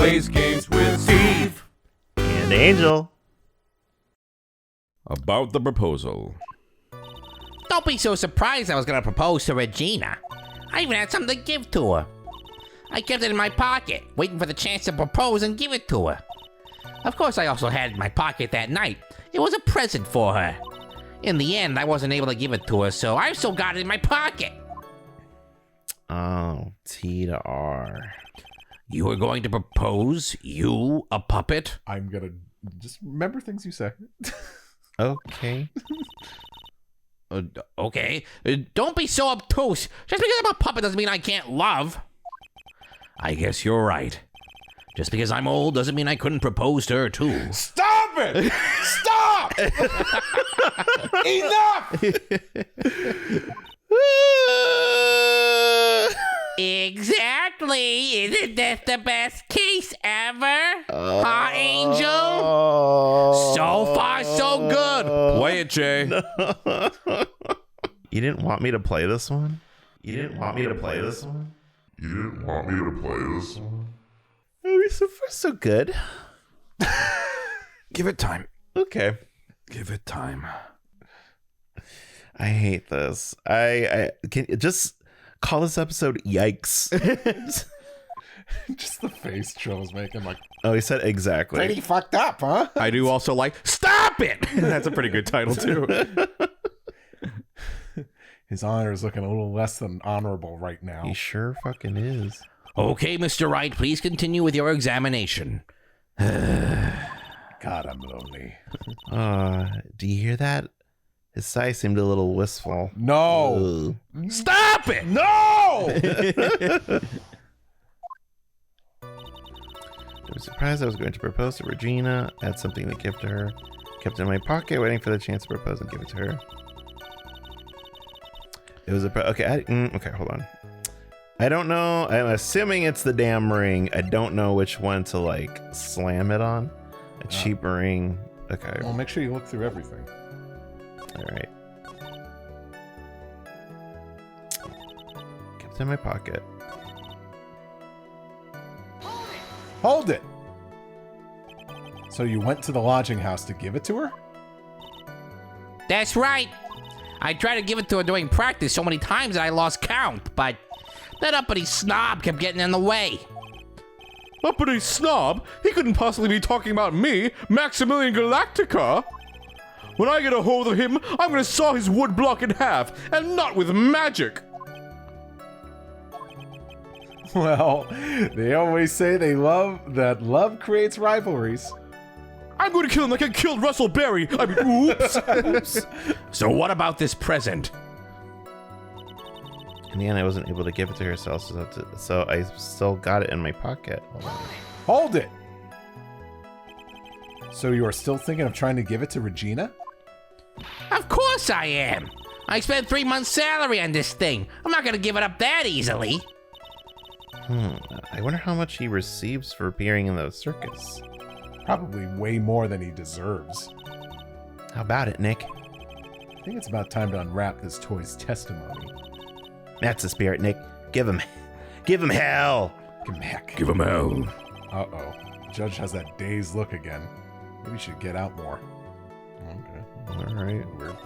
plays games with Steve and Angel. About the proposal. Don't be so surprised I was gonna propose to Regina. I even had something to give to her. I kept it in my pocket, waiting for the chance to propose and give it to her. Of course, I also had it in my pocket that night. It was a present for her. In the end, I wasn't able to give it to her, so I've still got it in my pocket. Oh, T to R. You are going to propose? You, a puppet? I'm gonna just remember things you say. Okay. Okay. Don't be so obtuse. Just because I'm a puppet doesn't mean I can't love. I guess you're right. Just because I'm old doesn't mean I couldn't propose to her, too. Stop it! Stop! Enough! Exactly. Isn't that the best case ever? Huh, Angel? So far, so good. Play it, Jay. You didn't want me to play this one? Oh, so far, so good. Give it time. Okay. Give it time. I hate this. I can just call this episode Yikes. Just the face Trill's making, like, Oh, he said exactly. pretty fucked up, huh? I do also like Stop It! That's a pretty good title, too. His honor is looking a little less than honorable right now. He sure fucking is. Okay, Mr. Wright, please continue with your examination. God, I'm lonely. Do you hear that? His size seemed a little wistful. No! Ugh. Stop it! No! I was surprised I was going to propose to Regina. I had something to give to her. Kept it in my pocket, waiting for the chance to propose and give it to her. It was a okay. Okay, hold on. I don't know. I'm assuming it's the damn ring. I don't know which one to like slam it on. A cheap ring. Okay. Well, make sure you look through everything. All right. Kept it in my pocket. Hold it! So you went to the lodging house to give it to her? That's right. I tried to give it to her during practice so many times that I lost count, but that uppity snob kept getting in the way. Uppity snob? He couldn't possibly be talking about me, Maximilian Galactica. When I get a hold of him, I'm gonna saw his wood block in half, and not with magic. Well, they always say love creates rivalries. I'm gonna kill him like I killed Russell Berry. I mean, oops. Oops. So what about this present? In the end, I wasn't able to give it to her, so I still got it in my pocket. Hold on. Hold it! So you are still thinking of trying to give it to Regina? Of course I am. I spent 3 months' salary on this thing. I'm not gonna give it up that easily. I wonder how much he receives for appearing in the circus. Probably way more than he deserves. How about it, Nick? I think it's about time to unwrap this toy's testimony. That's the spirit, Nick. Give him hell. Give him heck. Give him hell. Uh-oh. Judge has that dazed look again. Maybe we should get out more. Okay. All right. Weird.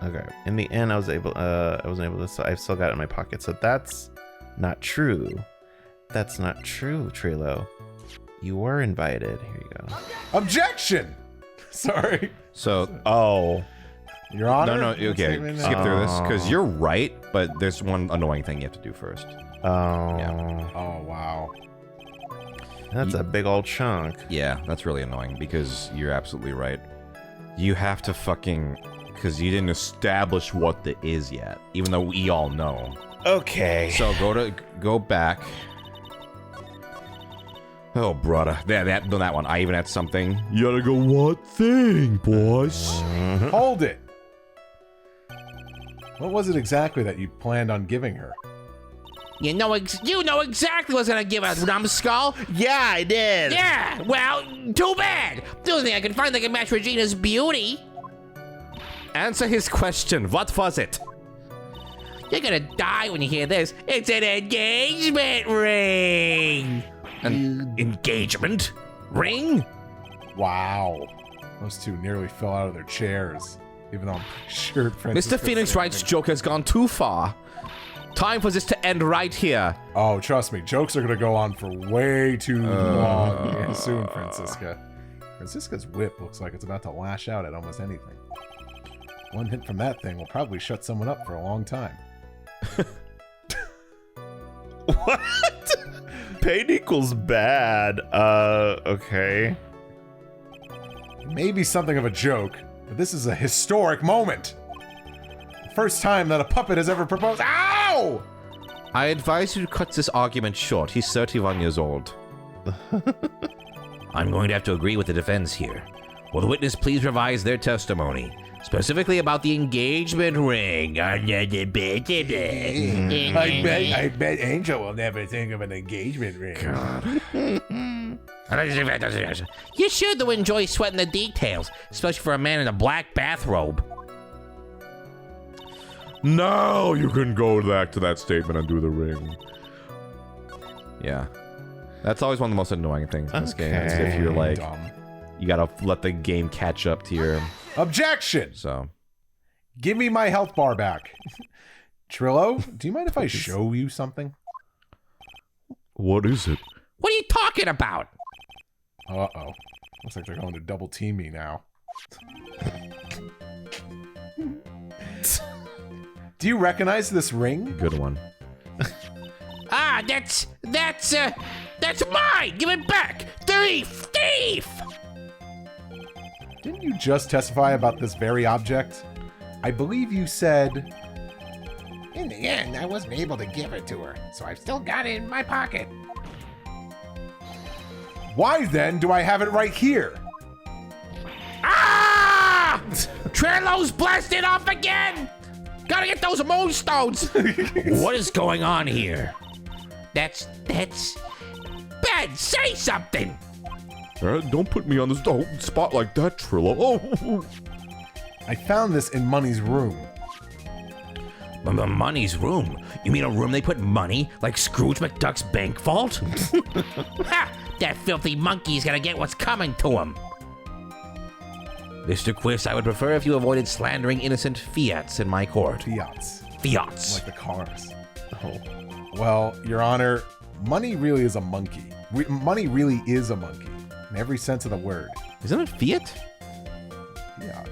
Okay. In the end, I wasn't able to. So I've still got it in my pocket. So that's not true. That's not true, Trillo. You were invited. Here you go. Objection! Sorry. So, Your Honor? no, okay, skip through this, because you're right, but there's one annoying thing you have to do first. Yeah. Oh, wow. That's a big old chunk. Yeah, that's really annoying, because you're absolutely right. You have to fucking... Because you didn't establish what the is yet, even though we all know. Okay. So go back. Oh, brother. That one. I even had something. You gotta go, what thing, boys? Hold it! What was it exactly that you planned on giving her? You know exactly what's gonna give us, numbskull. Yeah, I did. Yeah, well, too bad. The only thing I can find that can match Regina's beauty. Answer his question. What was it? You're gonna die when you hear this. It's an engagement ring. An engagement ring? Wow. Those two nearly fell out of their chairs. Even though I'm sure Francisco Mr. Phoenix Wright's joke has gone too far. Time for this to end right here. Oh, trust me, jokes are gonna go on for way too long soon, Francisca. Francisca's whip looks like it's about to lash out at almost anything. One hit from that thing will probably shut someone up for a long time. What? Pain equals bad. Okay. Maybe something of a joke, but this is a historic moment. The first time that a puppet has ever proposed. Ow! I advise you to cut this argument short. He's 31 years old. I'm going to have to agree with the defense here. Will the witness please revise their testimony, specifically about the engagement ring? I bet Angel will never think of an engagement ring. You sure do enjoy sweating the details, especially for a man in a black bathrobe. Now you can go back to that statement and do the ring. Yeah. That's always one of the most annoying things in this game. Is if you're like, Dumb. you gotta let the game catch up to your... Objection! So. Give me my health bar back. Trillo, do you mind if I show you something? What is it? What are you talking about? Uh-oh. Looks like they're going to double team me now. Do you recognize this ring? Good one. Ah, that's mine! Give it back! Thief! Didn't you just testify about this very object? I believe you said... In the end, I wasn't able to give it to her, so I've still got it in my pocket. Why then do I have it right here? Ah! Trillo's blasted off again! Gotta get those moonstones! What is going on here? That's... Ben, say something! Don't put me on the spot like that, Trillo. Oh. I found this in Money's room. Money's room? You mean a room they put money, like Scrooge McDuck's bank vault? Ha! That filthy monkey's gonna get what's coming to him. Mr. Quiss, I would prefer if you avoided slandering innocent fiats in my court. Fiats. Fiats. Like the cars. Oh. Well, Your Honor, Money really is a monkey. Money really is a monkey. In every sense of the word. Isn't it Fiat? Fiat.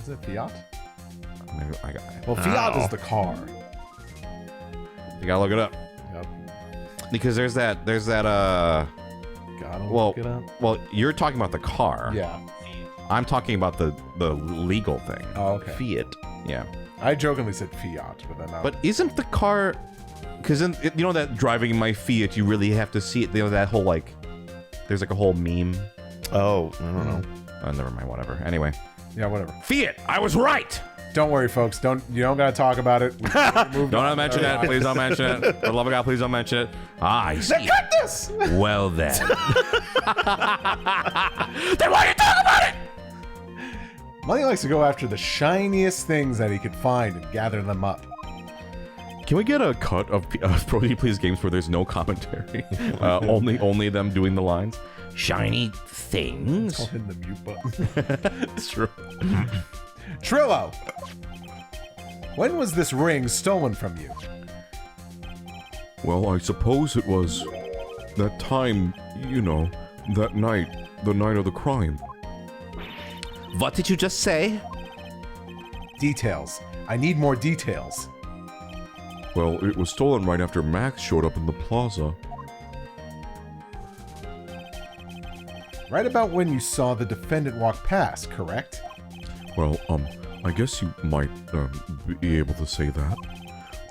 Is it Fiat? Maybe I got it. Well, Fiat is the car. You gotta look it up. Yep. Because there's that, Gotta look it up. well, you're talking about the car. Yeah. I'm talking about the legal thing. Oh, okay. Fiat. Yeah. I jokingly said Fiat, but then But isn't the car... Because, you know that driving my Fiat, you really have to see it, you know, that whole, like... There's, like, a whole meme. Oh, I don't know. Oh, never mind, whatever. Anyway. Yeah, whatever. Fiat! I was right! Don't worry, folks. You don't gotta talk about it. Don't mention it. Please don't mention it. For the love of God, please don't mention it. Ah, I see. Cut this! Well then. Then why do you talk about it? Money likes to go after the shiniest things that he could find and gather them up. Can we get a cut of ProZD Please games where there's no commentary? Only them doing the lines? Shiny things? I'll hit the mute button. It's true. Trillo! When was this ring stolen from you? Well, I suppose it was that time, you know, that night, the night of the crime. What did you just say? Details. I need more details. Well, it was stolen right after Max showed up in the plaza. Right about when you saw the defendant walk past, correct? Well, I guess you might, be able to say that.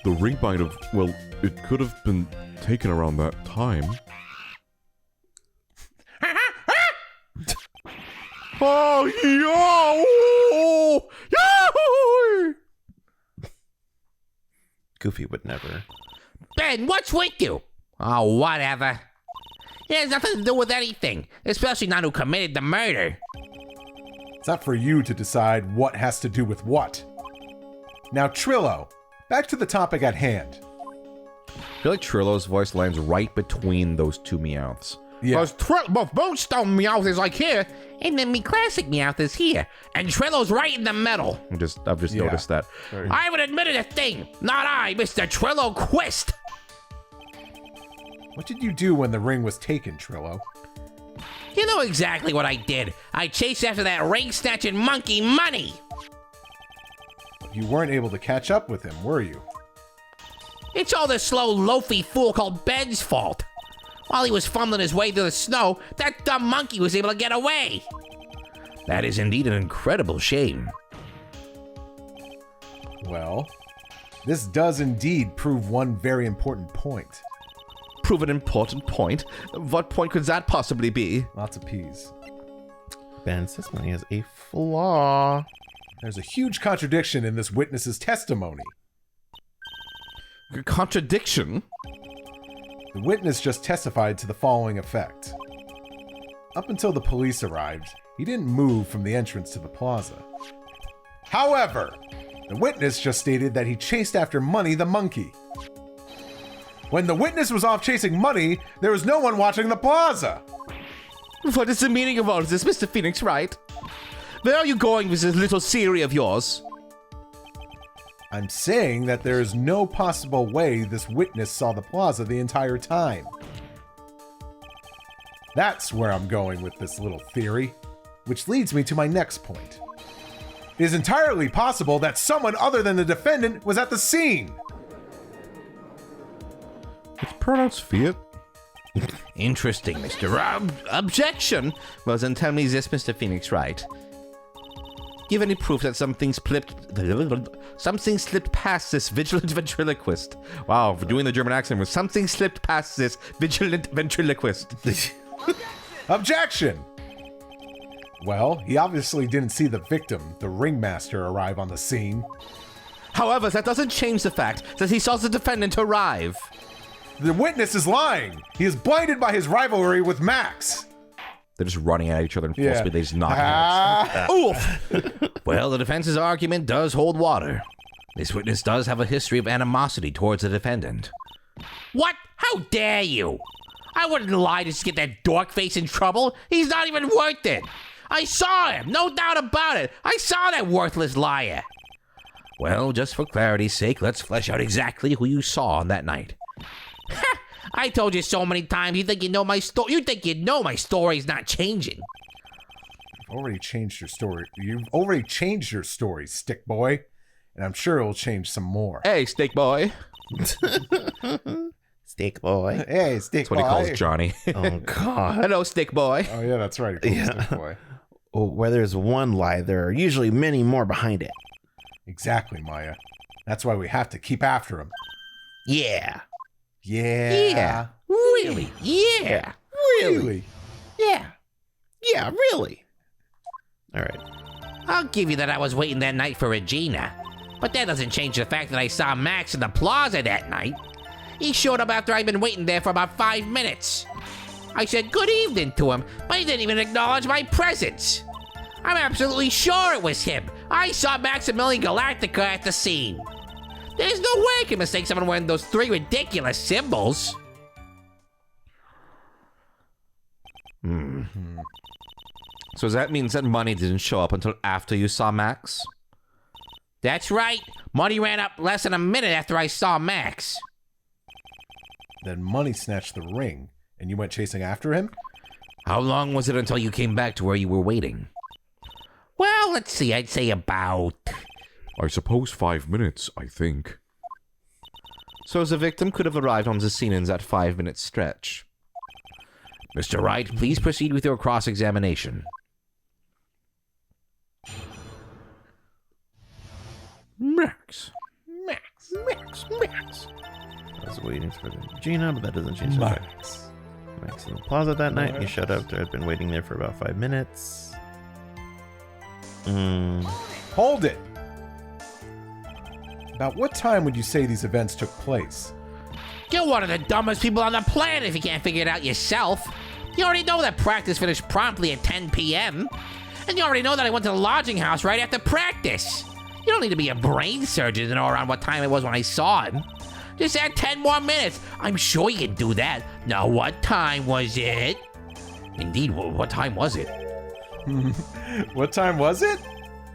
The ring might have, well, it could have been taken around that time. Oh, yo! Goofy would never. Ben, what's with you? Oh, whatever. It has nothing to do with anything, especially not who committed the murder. It's not for you to decide what has to do with what. Now, Trillo, Back to the topic at hand. I feel like Trillo's voice lands right between those two meowths. Yeah. Both stone meowth is like here, and then me classic meowth is here, and Trillo's right in the middle. I've just noticed that. I haven't admitted a thing. Not I, Mr. Trillo Quist. What did you do when the ring was taken, Trillo? You know exactly what I did. I chased after that ring-snatching monkey Money. You weren't able to catch up with him, were you? It's all this slow, loafy fool called Ben's fault. While he was fumbling his way through the snow, that dumb monkey was able to get away. That is indeed an incredible shame. Well, this does indeed prove one very important point. Prove an important point? What point could that possibly be? Lots of P's. Ben's testimony has a flaw. There's a huge contradiction in this witness's testimony. Contradiction? The witness just testified to the following effect. Up until the police arrived, he didn't move from the entrance to the plaza. However, the witness just stated that he chased after Money the monkey. When the witness was off chasing Money, there was no one watching the plaza. What is the meaning of all this, Mr. Phoenix Wright? Where are you going with this little theory of yours? I'm saying that there is no possible way this witness saw the plaza the entire time. That's where I'm going with this little theory, which leads me to my next point. It is entirely possible that someone other than the defendant was at the scene. It's pronounced Fiat. Interesting, Mr. Objection! Well, then tell me this, Mr. Phoenix Wright. Give any proof that something slipped past this vigilant ventriloquist. Wow, for doing the German accent was something slipped past this vigilant ventriloquist. Objection! Well, he obviously didn't see the victim, the ringmaster, arrive on the scene. However, that doesn't change the fact that he saw the defendant arrive. The witness is lying. He is blinded by his rivalry with Max. They're just running at each other in full Yeah. speed. They just knock Oof! Well, the defense's argument does hold water. This witness does have a history of animosity towards the defendant. What? How dare you? I wouldn't lie to just get that dork face in trouble. He's not even worth it. I saw him, no doubt about it. I saw that worthless liar. Well, just for clarity's sake, let's flesh out exactly who you saw on that night. Ha! I told you so many times. You think you know my story? You think you know my story's not changing? You've already changed your story, stick boy. And I'm sure it'll change some more. Hey, steak boy. Steak boy. Hey, stick That's what he calls Johnny. Oh, God. Hello, steak boy. Oh, yeah, that's right. He calls him stick boy. Well, where there's one lie, there are usually many more behind it. Exactly, Maya. That's why we have to keep after him. Yeah. Yeah. Really? Yeah. Really? Yeah. Yeah, really. All right. I'll give you that I was waiting that night for Regina. But that doesn't change the fact that I saw Max in the plaza that night. He showed up after I'd been waiting there for about 5 minutes. I said good evening to him, but he didn't even acknowledge my presence. I'm absolutely sure it was him. I saw Maximilian Galactica at the scene. There's no way I can mistake someone wearing those 3 ridiculous symbols. So that means that Money didn't show up until after you saw Max? That's right. Money ran up less than a minute after I saw Max. Then Money snatched the ring, and you went chasing after him? How long was it until you came back to where you were waiting? Well, let's see. I'd say about... I suppose 5 minutes, I think. So the victim could have arrived on the scene in that 5-minute stretch. Mr. Wright, please proceed with your cross-examination. Max. I was waiting for Regina, but that doesn't change the fact. Max in the plaza that night. He showed up. I'd been waiting there for about 5 minutes. Hold it! About what time would you say these events took place? You're one of the dumbest people on the planet if you can't figure it out yourself. You already know that practice finished promptly at 10 p.m. And you already know that I went to the lodging house right after practice. You don't need to be a brain surgeon to know around what time it was when I saw him. Just add 10 more minutes. I'm sure you can do that. Now, what time was it? Indeed, what time was it? What time was it?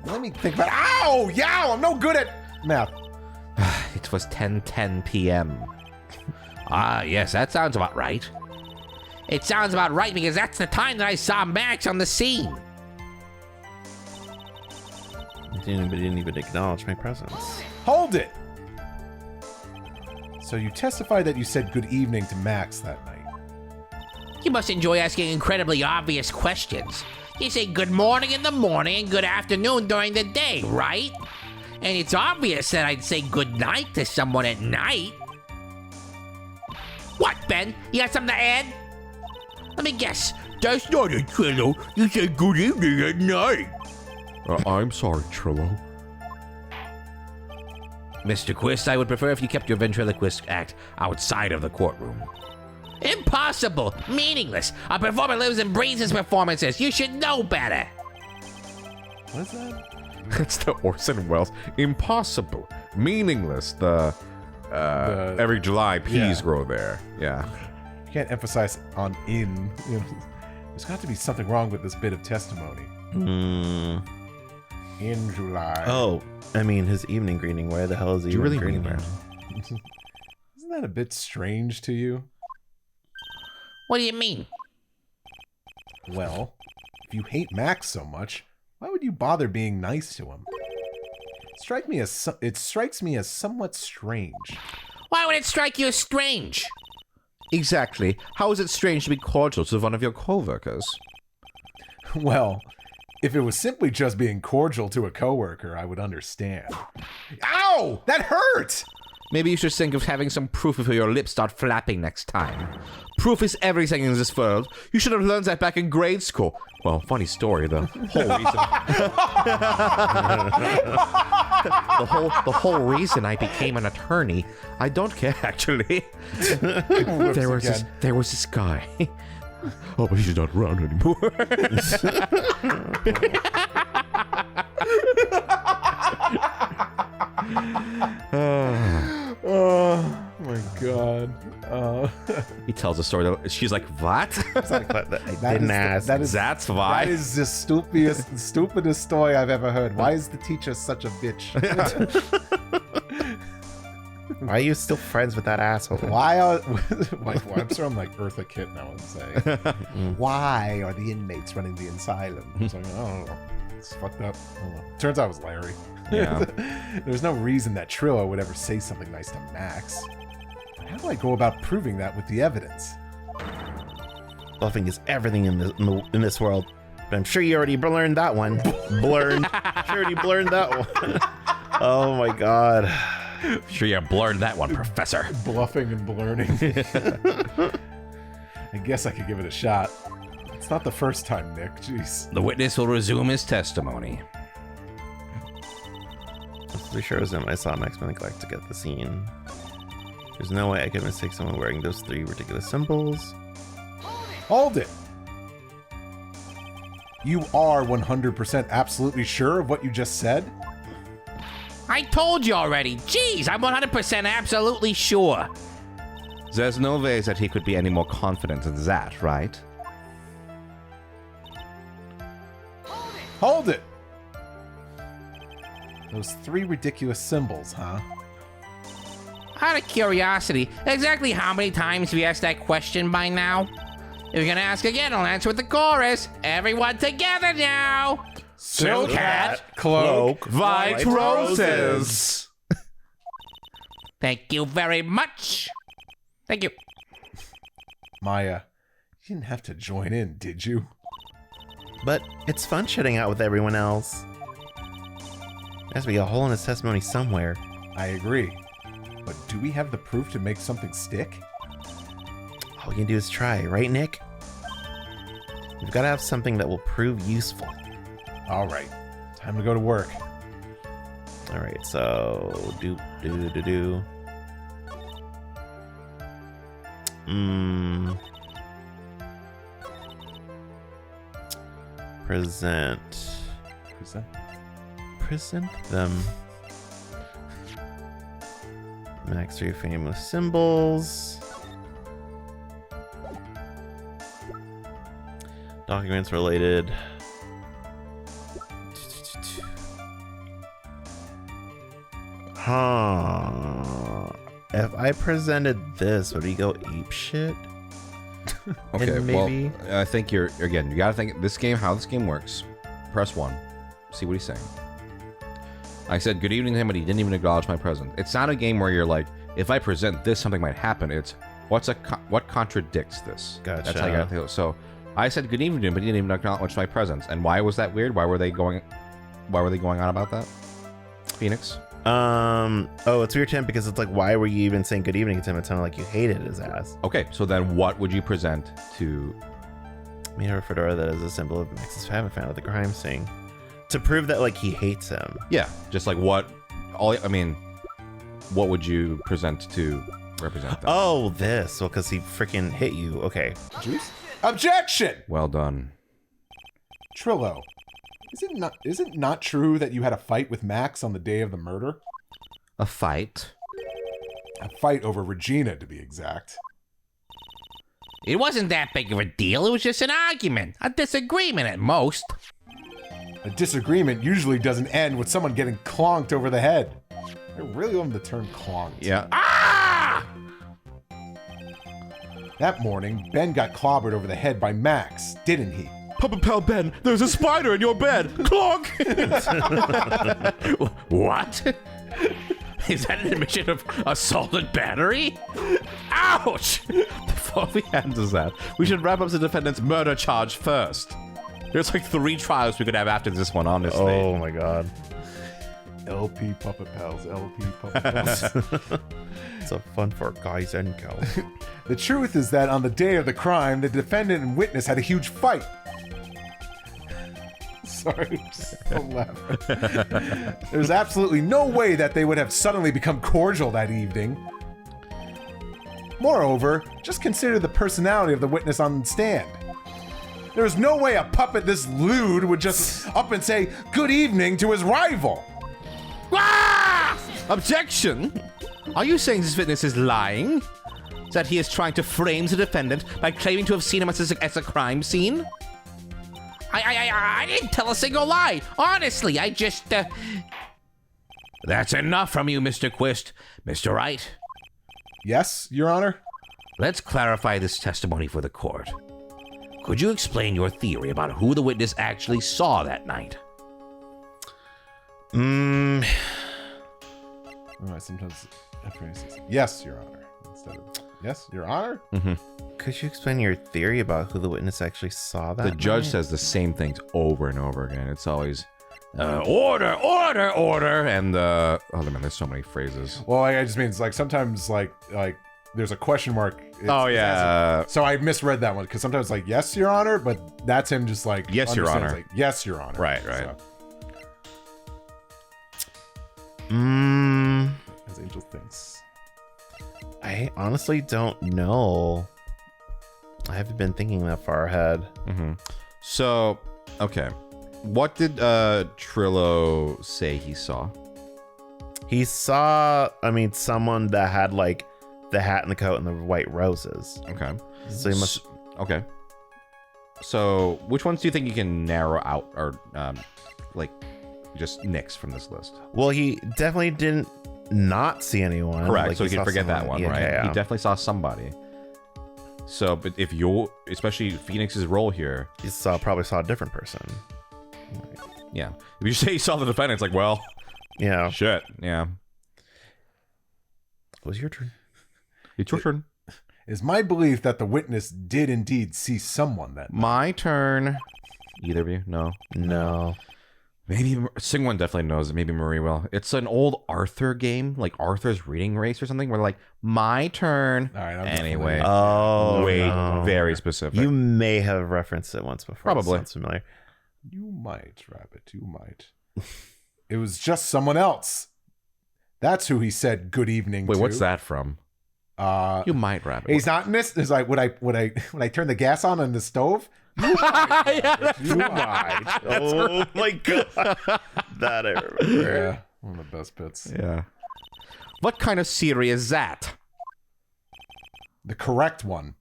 Let me think about it. Ow! Yow! I'm no good at math. It was 10:10 p.m. Ah, yes, that sounds about right. It sounds about right because that's the time that I saw Max on the scene. He didn't even acknowledge my presence. Hold it! So you testified that you said good evening to Max that night. You must enjoy asking incredibly obvious questions. You say good morning in the morning and good afternoon during the day, right? And it's obvious that I'd say good night to someone at night. What, Ben? You got something to add? Let me guess. That's not it, Trillo. You said good evening at night. I'm sorry, Trillo. Mr. Quist, I would prefer if you kept your ventriloquist act outside of the courtroom. Impossible! Meaningless! A performer lives and breathes his performances. You should know better. What is that? It's the Orson Welles. Impossible. Meaningless. The every July peas grow there. Yeah. You can't emphasize on in. You know, there's got to be something wrong with this bit of testimony. Hmm. In July. Oh, I mean, his evening greeting. Why the hell is he Do you even really mean greeting that? him? Isn't that a bit strange to you? What do you mean? Well, if you hate Max so much, why would you bother being nice to him? It strikes me as somewhat strange. Why would it strike you as strange? Exactly. How is it strange to be cordial to one of your co-workers? Well, if it was simply just being cordial to a coworker, I would understand. Ow! That hurt! Maybe you should think of having some proof before your lips start flapping next time. Proof is everything in this world. You should have learned that back in grade school. Well, funny story, the whole reason I became an attorney. I don't care, actually. there was this guy. Oh, but he's not around anymore. Oh my god. He tells a story that she's like, what? I didn't ask. That's why. That is the stupidest story I've ever heard. Why is the teacher such a bitch? Why are you still friends with that asshole? I'm sure I'm like Eartha Kitt now and saying, why are the inmates running the asylum? It's like, I don't know. It's fucked up. I don't know. Turns out it was Larry. Yeah. There's no reason that Trillo would ever say something nice to Max. But how do I go about proving that with the evidence? Bluffing is everything in this world. But I'm sure you already learned that one. Sure already learned that one. Oh my god. Sure you blurred that one, Professor. Bluffing and blurring. I guess I could give it a shot. It's not the first time, Nick. Jeez. The witness will resume his testimony. I'm pretty sure it was him. I saw Max Galactic at the scene. There's no way I could mistake someone wearing those three ridiculous symbols. Hold it! You are 100% absolutely sure of what you just said? I told you already. Jeez, I'm 100% absolutely sure. There's no way that he could be any more confident than that, right? Hold it! Those three ridiculous symbols, huh? Out of curiosity, exactly how many times have you asked that question by now? If you're gonna ask again, I'll answer with the chorus. Everyone together now! Silk hat, cloak, White roses! Thank you very much. Thank you. Maya, you didn't have to join in, did you? But it's fun shitting out with everyone else. There has to be a hole in his testimony somewhere. I agree. But do we have the proof to make something stick? All we can do is try, right, Nick? We've got to have something that will prove useful. Alright, time to go to work. Alright, so... present them. Max 3 famous symbols. Documents related. Huh. If I presented this, would he go ape shit? Okay, And maybe... well, I think you gotta think this game, how this game works. Press 1. See what he's saying. I said good evening to him, but he didn't even acknowledge my presence. It's not a game where you're like, if I present this, something might happen. It's what contradicts this. Gotcha. That's how you gotta feel. So I said good evening to him, but he didn't even acknowledge my presence. And why was that weird? Why were they going on about that? Phoenix? Oh, it's weird to him because it's like, why were you even saying good evening to him? It sounded like you hated his ass. Okay, so then what would you present to... Made a fedora that is a symbol of Max's having found at the crime scene. To prove that, like, he hates him. Yeah, just like what would you present to represent that? Oh, this. Well, because he freaking hit you. Okay. Juice? Objection! Well done. Trillo, is it not true that you had a fight with Max on the day of the murder? A fight? A fight over Regina, to be exact. It wasn't that big of a deal. It was just an argument. A disagreement at most. A disagreement usually doesn't end with someone getting clonked over the head. I really love the term clonked. Yeah. Ah! That morning, Ben got clobbered over the head by Max, didn't he? Puppet Pal Ben, there's a spider in your bed. Clonk! What? Is that an admission of assaulted battery? Ouch! Before we handle that, we should wrap up the defendant's murder charge first. There's like 3 trials we could have after this one, honestly. Oh my god. LP Puppet Pals, LP Puppet Pals. It's a fun for guys and girls. The truth is that on the day of the crime, the defendant and witness had a huge fight. Sorry, just don't laugh. There's absolutely no way that they would have suddenly become cordial that evening. Moreover, just consider the personality of the witness on the stand. There's no way a puppet this lewd would just up and say good evening to his rival. Ah! Objection! Are you saying this witness is lying? That he is trying to frame the defendant by claiming to have seen him as a crime scene? I didn't tell a single lie. Honestly, I just... That's enough from you, Mr. Quist. Mr. Wright, Yes, Your Honor? let's clarify this testimony for the court. Could you explain your theory about who the witness actually saw that night? Oh, I sometimes yes, Your Honor. Instead of yes, Your Honor? Could you explain your theory about who the witness actually saw that The judge night? says the same things over and over again. It's always, order, order, order, and, oh man, there's so many phrases. Well, I just mean it's like sometimes like there's a question mark. Oh, yeah. So I misread that one because sometimes like yes, Your Honor, but that's him just like Yes, Your understands, Honor. Like, yes, Your Honor. Right. So, as Angel thinks. I honestly don't know. I haven't been thinking that far ahead. So, okay. What did Trillo say he saw? He saw, someone that had like the hat and the coat and the white roses. Okay. So he must. Okay. So, which ones do you think you can narrow out or, just nix from this list? Well, he definitely didn't not see anyone. Correct. Like, So you he can saw forget that someone. one, right? Yeah. He definitely saw somebody. So, but if you're, especially Phoenix's role here, He probably saw a different person. yeah. If you say you saw the defendant, it's like, well, Yeah. shit, yeah. It was your turn. It's your turn. Is my belief that the witness did indeed see someone that night. My turn. Either of you? No. No. Maybe SungWon definitely knows it. Maybe Marie will. It's an old Arthur game, like Arthur's Reading Race or something, where like, my turn. All right, I'm Anyway. Oh, Wait, no. very specific. You may have referenced it once before. Probably. It sounds familiar. You might, Rabbit. You might. It was just someone else. That's who he said good evening Wait, to. what's that from? You might wrap it. He's not in this. It's like, would I turn the gas on the stove? You might. You might. Oh my god, that I remember. Yeah, one of the best bits. Yeah. What kind of Siri is that? The correct one.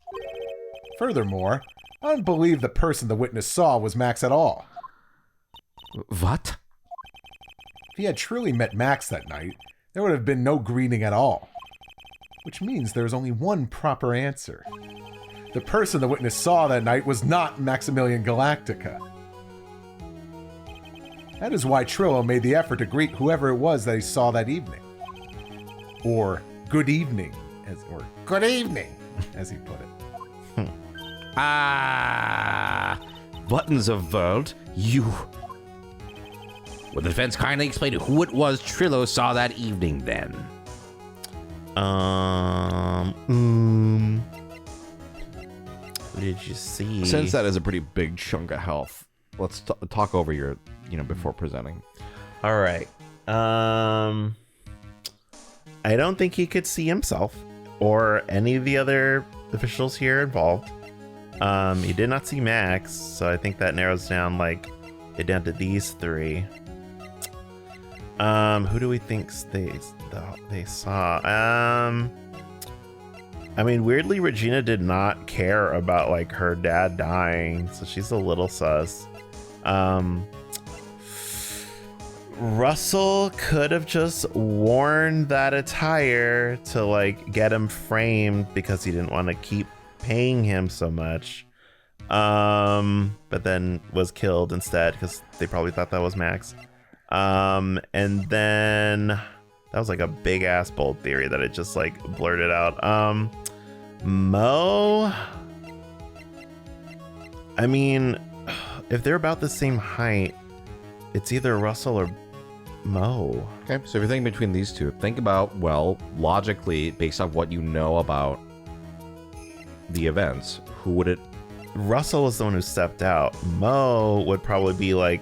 Furthermore, I don't believe the person the witness saw was Max at all. What? If he had truly met Max that night, there would have been no greeting at all. Which means there's only one proper answer. The person the witness saw that night was not Maximilian Galactica. That is why Trillo made the effort to greet whoever it was that he saw that evening. Or good evening, or good evening, as he put it. Buttons of world, you. Will the defense kindly explain who it was Trillo saw that evening then? What did you see? Since that is a pretty big chunk of health, let's talk over your, before presenting. All right. I don't think he could see himself or any of the other officials here involved. He did not see Max, so I think that narrows down it down to these three. Who do we think they saw? I mean, weirdly, Regina did not care about her dad dying, so she's a little sus. Russell could have just worn that attire to get him framed because he didn't want to keep paying him so much. But then was killed instead because they probably thought that was Max. And then that was a big ass bold theory that it just blurted out. Mo, I mean, if they're about the same height, it's either Russell or Mo. Okay, so if you're thinking between these two, think about, logically, based on what you know about the events, who would it... Russell was the one who stepped out. Mo would probably be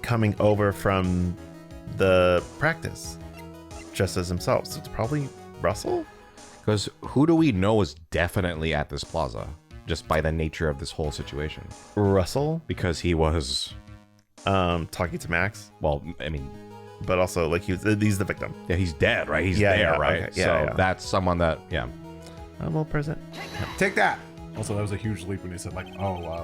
coming over from the practice just as himself. So it's probably Russell? Because who do we know is definitely at this plaza, just by the nature of this whole situation? Russell? Because he was... talking to Max? Well, I mean... But also, he's the victim. Yeah, he's dead, right? He's there, right? Okay. So that's someone that, I'm all present. Take that! Also, that was a huge leap when he said,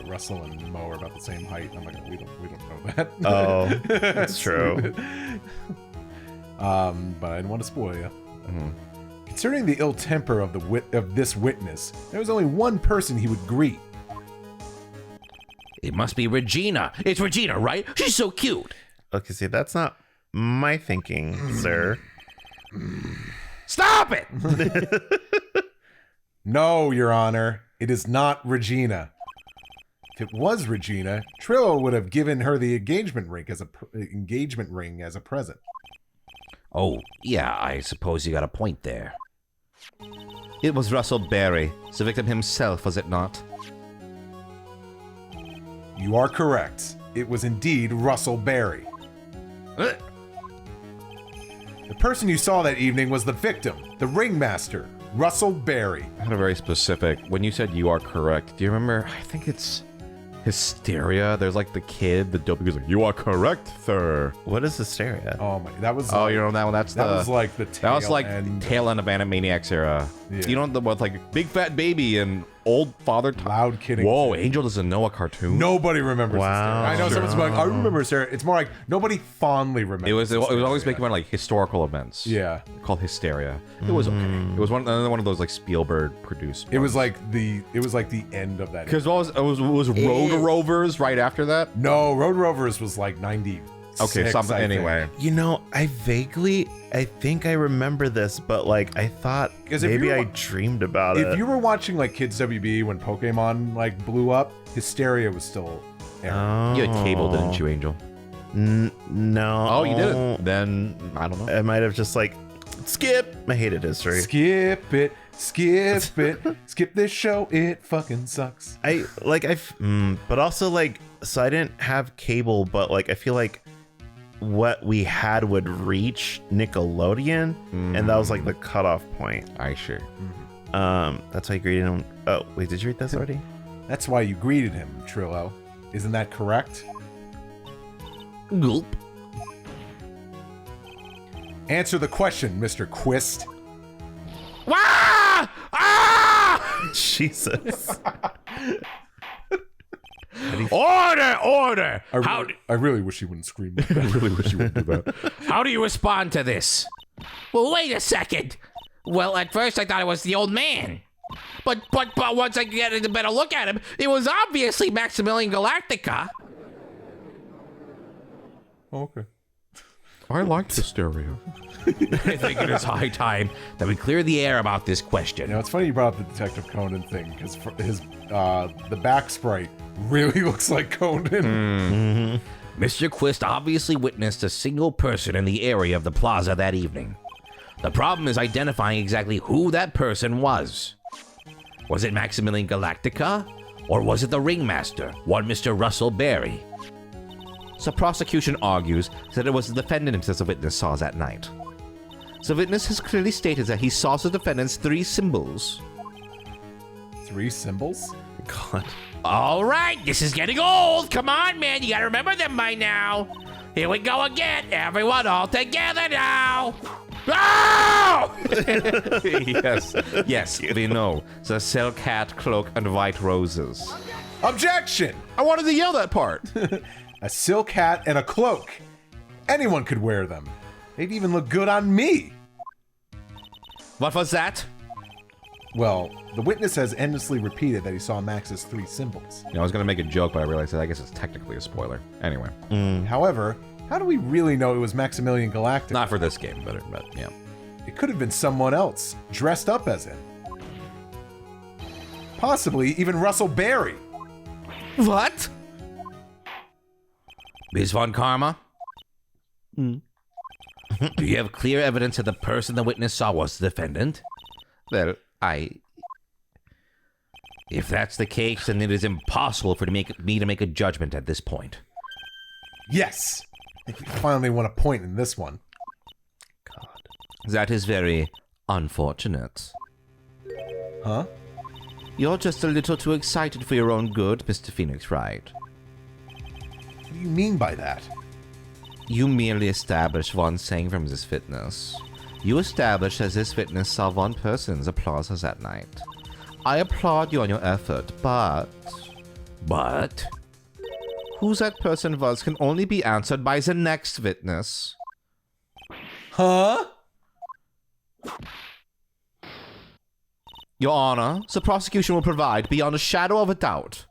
Russell and Mo are about the same height. I'm like, we don't know that. Oh, that's true. But I didn't want to spoil you. Mm-hmm. Concerning the ill temper of this witness, there was only one person he would greet. It must be Regina. It's Regina, right? She's so cute. Okay, see, that's not my thinking, sir. Stop it! No, Your Honor. It is not Regina. If it was Regina, Trillo would have given her the engagement ring as a present. Oh, yeah, I suppose you got a point there. It was Russell Berry, the victim himself, was it not? You are correct. It was indeed Russell Berry. The person you saw that evening was the victim, the ringmaster, Russell Berry. I had a very specific... When you said you are correct, do you remember? I think it's Hysteria. There's the kid, the dope, who's you are correct, sir. What is Hysteria? Oh my, that was... Oh, you know that one? That was the tail That was end. tail end of Animaniacs era. Yeah. You know the with big fat baby and old father... Loud kidding. Whoa, Angel doesn't know a cartoon? Nobody remembers Wow. Hysteria. I know someone's going, I remember Hysteria. It's more nobody fondly remembers It was always Hysteria. making fun of historical events. Yeah. Called Hysteria. It was okay. It was another one of those Spielberg produced. It was the end of that. Because it was Road Rovers right after that. No, Road Rovers was 90. Okay, something anyway. You know, I think I remember this, but I thought 'Cause if maybe you were- I dreamed about it. If you were watching Kids WB when Pokemon blew up, Hysteria was still airing. You had cable, didn't you, Angel? No. Oh, you didn't? Then I don't know. I might have just skip. I hated history. Skip it, skip this show. It fucking sucks. But also so I didn't have cable, but I feel what we had would reach Nickelodeon, and that was like the cutoff point. I sure. That's why I graded him. Oh, wait, did you read this already? That's why you greeted him, Trillo. Isn't that correct? Gulp. Answer the question, Mr. Quist. Ah! Ah! Jesus. Order! I really wish he wouldn't scream. I really wish he wouldn't do that. How do you respond to this? Well, wait a second. Well, at first I thought it was the old man. But once I get a better look at him, it was obviously Maximilian Galactica. Okay. I liked Hysteria. I think it is high time that we clear the air about this question. You know, it's funny you brought up the Detective Conan thing, because the back sprite really looks like Conan. Mr. Quist obviously witnessed a single person in the area of the plaza that evening. The problem is identifying exactly who that person was. Was it Maximilian Galactica? Or was it the ringmaster, one Mr. Russell Berry? So prosecution argues that it was the defendant as the witness saw that night. The witness has clearly stated that he saw the defendant's 3 symbols. 3 symbols? God. All right, this is getting old. Come on, man, you gotta remember them by now. Here we go again. Everyone all together now. Oh! yes, we know. The silk hat, cloak, and white roses. Objection! I wanted to yell that part. A silk hat and a cloak. Anyone could wear them. They'd even look good on me. What was that? Well, the witness has endlessly repeated that he saw Max's 3 symbols. I was going to make a joke, but I realized that I guess it's technically a spoiler. Anyway. However, how do we really know it was Maximilian Galactic? Not for this game, but yeah. It could have been someone else, dressed up as him. Possibly even Russell Berry. What? Ms. Von Karma? Do you have clear evidence that the person the witness saw was the defendant? Well, If that's the case, then it is impossible for me to make a judgment at this point. Yes! I think we finally won a point in this one. That is very unfortunate. Huh? You're just a little too excited for your own good, Mr. Phoenix Wright. What do you mean by that? You merely established one saying from this witness. You established that this witness saw one person in the plaza that night. I applaud you on your effort, but... But? Who that person was can only be answered by the next witness. Huh? Your Honor, the prosecution will provide, beyond a shadow of a doubt,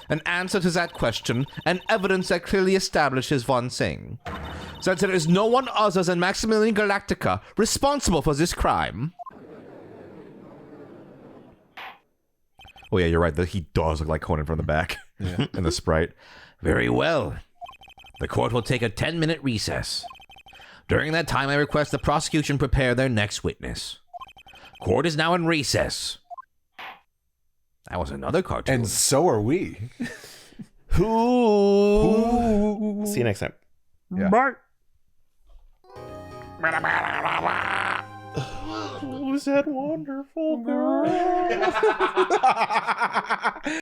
an answer to that question and evidence that clearly establishes one thing. That there is no one other than Maximilian Galactica responsible for this crime. oh yeah, you're right. He does look like Conan from the back. Yeah. And the sprite. Very well. The court will take a 10-minute recess. During that time, I request the prosecution prepare their next witness. Court is now in recess. That was another cartoon. And so are we. Who? See you next time. Yeah. Bye. Who's that wonderful girl?